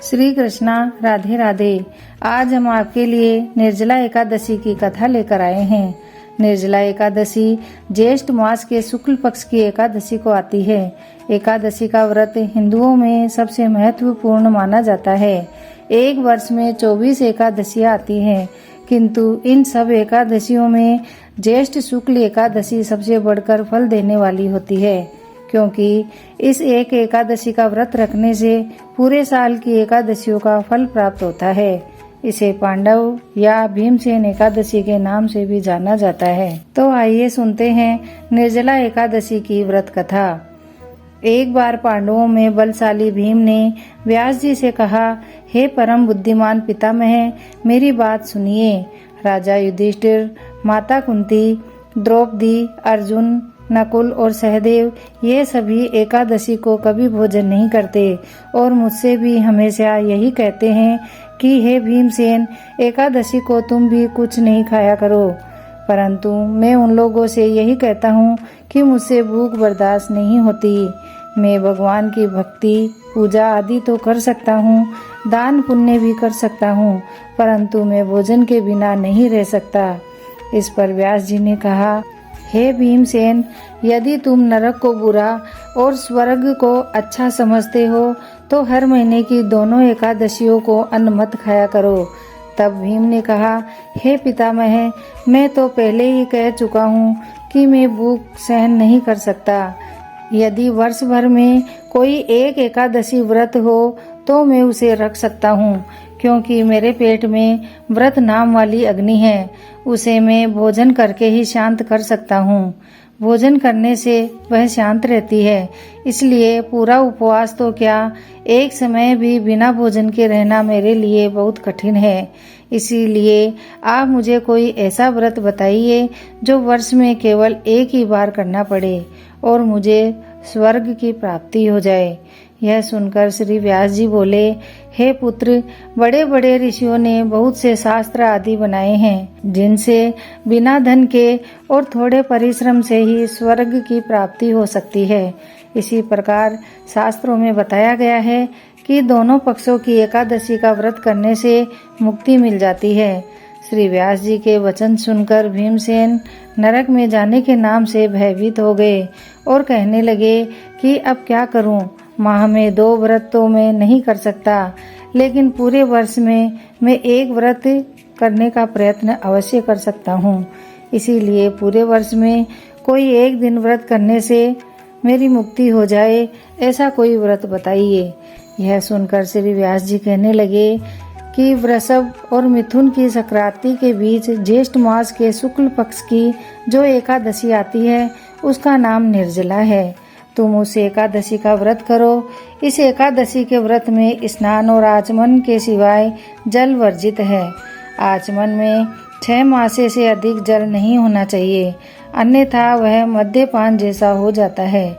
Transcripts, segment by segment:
श्री कृष्णा, राधे राधे। आज हम आपके लिए निर्जला एकादशी की कथा लेकर आए हैं। निर्जला एकादशी ज्येष्ठ मास के शुक्ल पक्ष की एकादशी को आती है। एकादशी का व्रत हिंदुओं में सबसे महत्वपूर्ण माना जाता है। एक वर्ष में 24 एकादशियां आती हैं, किंतु इन सब एकादशियों में ज्येष्ठ शुक्ल एकादशी सबसे बढ़कर फल देने वाली होती है, क्योंकि इस एक एकादशी का व्रत रखने से पूरे साल की एकादशियों का फल प्राप्त होता है। इसे पांडव या भीमसेन एकादशी के नाम से भी जाना जाता है। तो आइए सुनते हैं निर्जला एकादशी की व्रत कथा। एक बार पांडवों में बलशाली भीम ने व्यास जी से कहा, हे परम बुद्धिमान पितामह, मेरी बात सुनिए। राजा युधिष्ठिर, माता कुंती, द्रौपदी, अर्जुन, नकुल और सहदेव ये सभी एकादशी को कभी भोजन नहीं करते और मुझसे भी हमेशा यही कहते हैं कि हे भीमसेन, एकादशी को तुम भी कुछ नहीं खाया करो। परंतु मैं उन लोगों से यही कहता हूँ कि मुझसे भूख बर्दाश्त नहीं होती। मैं भगवान की भक्ति, पूजा आदि तो कर सकता हूँ, दान पुण्य भी कर सकता हूँ, परंतु मैं भोजन के बिना नहीं रह सकता। इस पर व्यास जी ने कहा, हे भीमसेन, यदि तुम नरक को बुरा और स्वर्ग को अच्छा समझते हो तो हर महीने की दोनों एकादशियों को अन्न मत खाया करो। तब भीम ने कहा, हे पितामह, मैं तो पहले ही कह चुका हूँ कि मैं भूख सहन नहीं कर सकता। यदि वर्ष भर में कोई एक एकादशी व्रत हो तो मैं उसे रख सकता हूँ, क्योंकि मेरे पेट में व्रत नाम वाली अग्नि है, उसे मैं भोजन करके ही शांत कर सकता हूँ। भोजन करने से वह शांत रहती है, इसलिए पूरा उपवास तो क्या, एक समय भी बिना भोजन के रहना मेरे लिए बहुत कठिन है। इसीलिए आप मुझे कोई ऐसा व्रत बताइए जो वर्ष में केवल एक ही बार करना पड़े और मुझे स्वर्ग की प्राप्ति हो जाए। यह सुनकर श्री व्यास जी बोले, हे पुत्र, बड़े बड़े ऋषियों ने बहुत से शास्त्र आदि बनाए हैं, जिनसे बिना धन के और थोड़े परिश्रम से ही स्वर्ग की प्राप्ति हो सकती है। इसी प्रकार शास्त्रों में बताया गया है कि दोनों पक्षों की एकादशी का व्रत करने से मुक्ति मिल जाती है। श्री व्यास जी के वचन सुनकर भीमसेन नरक में जाने के नाम से भयभीत हो गए और कहने लगे कि अब क्या करूं, माह में 2 व्रत तो मैं नहीं कर सकता, लेकिन पूरे वर्ष में मैं एक व्रत करने का प्रयत्न अवश्य कर सकता हूँ। इसीलिए पूरे वर्ष में कोई एक दिन व्रत करने से मेरी मुक्ति हो जाए, ऐसा कोई व्रत बताइए। यह सुनकर श्री व्यास जी कहने लगे कि वृषभ और मिथुन की संक्रांति के बीच ज्येष्ठ मास के शुक्ल पक्ष की जो एकादशी आती है उसका नाम निर्जला है। तुम उस एकादशी का व्रत करो। इस एकादशी के व्रत में स्नान और आचमन के सिवाय जल वर्जित है। आचमन में 6 मासे से अधिक जल नहीं होना चाहिए, अन्यथा वह मद्यपान जैसा हो जाता है।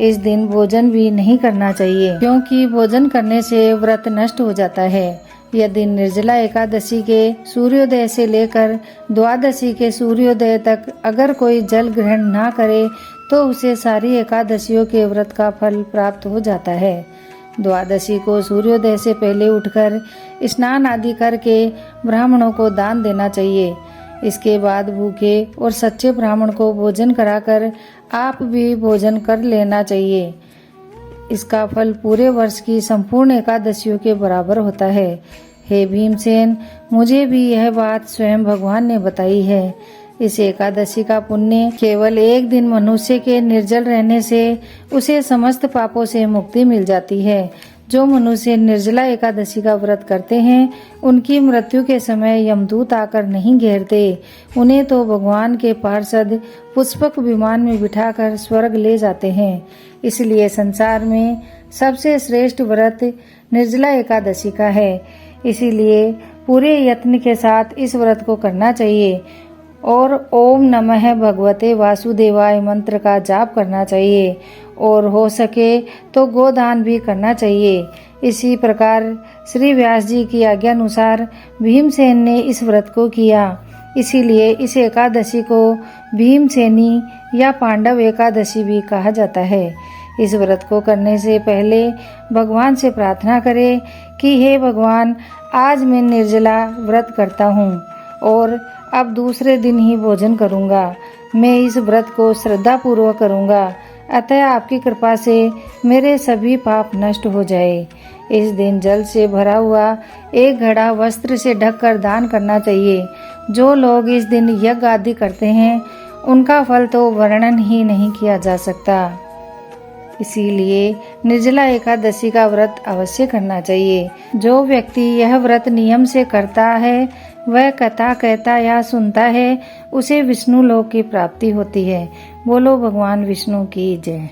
इस दिन भोजन भी नहीं करना चाहिए, क्योंकि भोजन करने से व्रत नष्ट हो जाता है। यदि निर्जला एकादशी के सूर्योदय से लेकर द्वादशी के सूर्योदय तक अगर कोई जल ग्रहण ना करे तो उसे सारी एकादशियों के व्रत का फल प्राप्त हो जाता है। द्वादशी को सूर्योदय से पहले उठकर स्नान आदि करके ब्राह्मणों को दान देना चाहिए। इसके बाद भूखे और सच्चे ब्राह्मण को भोजन कराकर आप भी भोजन कर लेना चाहिए। इसका फल पूरे वर्ष की संपूर्ण एकादशियों के बराबर होता है। हे भीमसेन, मुझे भी यह बात स्वयं भगवान ने बताई है। इस एकादशी का पुण्य केवल एक दिन मनुष्य के निर्जल रहने से उसे समस्त पापों से मुक्ति मिल जाती है। जो मनुष्य निर्जला एकादशी का व्रत करते हैं उनकी मृत्यु के समय यमदूत आकर नहीं घेरते, उन्हें तो भगवान के पार्षद पुष्पक विमान में बिठाकर स्वर्ग ले जाते हैं। इसलिए संसार में सबसे श्रेष्ठ व्रत निर्जला एकादशी का है। इसीलिए पूरे यत्न के साथ इस व्रत को करना चाहिए और ओम नमः भगवते वासुदेवाय मंत्र का जाप करना चाहिए और हो सके तो गोदान भी करना चाहिए। इसी प्रकार श्री व्यास जी की आज्ञा अनुसार भीमसेन ने इस व्रत को किया। इसीलिए इस एकादशी को भीमसेनी या पांडव एकादशी भी कहा जाता है। इस व्रत को करने से पहले भगवान से प्रार्थना करें कि हे भगवान, आज मैं निर्जला व्रत करता हूँ और अब दूसरे दिन ही भोजन करूँगा। मैं इस व्रत को श्रद्धा पूर्वक करूँगा, अतः आपकी कृपा से मेरे सभी पाप नष्ट हो जाए। इस दिन जल से भरा हुआ एक घड़ा वस्त्र से ढककर दान करना चाहिए। जो लोग इस दिन यज्ञ आदि करते हैं उनका फल तो वर्णन ही नहीं किया जा सकता। इसीलिए निर्जला एकादशी का व्रत अवश्य करना चाहिए। जो व्यक्ति यह व्रत नियम से करता है, वह कथा कहता या सुनता है, उसे विष्णु लोक की प्राप्ति होती है। बोलो भगवान विष्णु की जय।